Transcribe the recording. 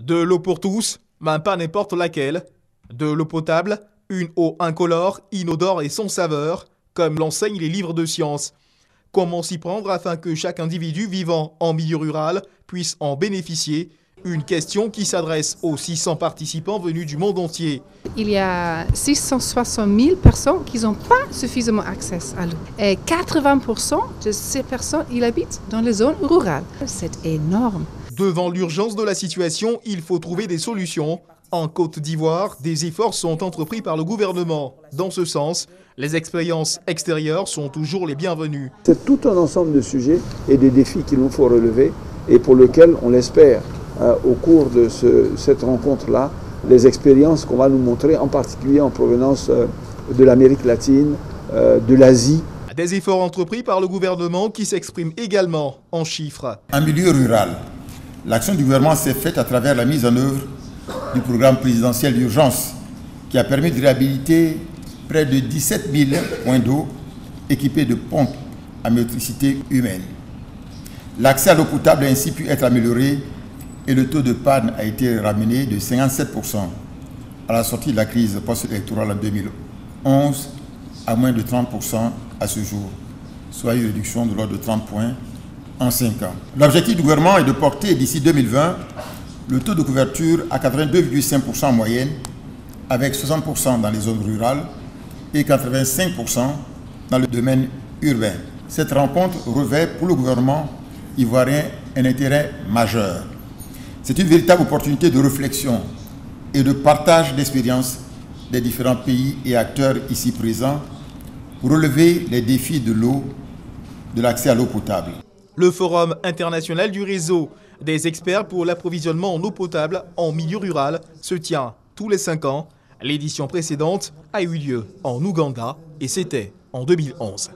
De l'eau pour tous, mais pas n'importe laquelle. De l'eau potable, une eau incolore, inodore et sans saveur, comme l'enseignent les livres de sciences. Comment s'y prendre afin que chaque individu vivant en milieu rural puisse en bénéficier? Une question qui s'adresse aux 600 participants venus du monde entier. Il y a 660 000 personnes qui n'ont pas suffisamment accès à l'eau. Et 80% de ces personnes, ils habitent dans les zones rurales. C'est énorme. Devant l'urgence de la situation, il faut trouver des solutions. En Côte d'Ivoire, des efforts sont entrepris par le gouvernement. Dans ce sens, les expériences extérieures sont toujours les bienvenues. C'est tout un ensemble de sujets et de défis qu'il nous faut relever et pour lesquels on l'espère. Au cours de cette rencontre-là, les expériences qu'on va nous montrer, en particulier en provenance de l'Amérique latine, de l'Asie. Des efforts entrepris par le gouvernement qui s'expriment également en chiffres. En milieu rural, l'action du gouvernement s'est faite à travers la mise en œuvre du programme présidentiel d'urgence qui a permis de réhabiliter près de 17 000 points d'eau équipés de pompes à motricité humaine. L'accès à l'eau potable a ainsi pu être amélioré et le taux de panne a été ramené de 57% à la sortie de la crise post-électorale en 2011 à moins de 30% à ce jour, soit une réduction de l'ordre de 30 points en 5 ans. L'objectif du gouvernement est de porter d'ici 2020 le taux de couverture à 82,5% en moyenne, avec 60% dans les zones rurales et 85% dans le domaine urbain. Cette rencontre revêt pour le gouvernement ivoirien un intérêt majeur. C'est une véritable opportunité de réflexion et de partage d'expériences des différents pays et acteurs ici présents pour relever les défis de l'eau, de l'accès à l'eau potable. Le Forum international du réseau des experts pour l'approvisionnement en eau potable en milieu rural se tient tous les 5 ans. L'édition précédente a eu lieu en Ouganda et c'était en 2011.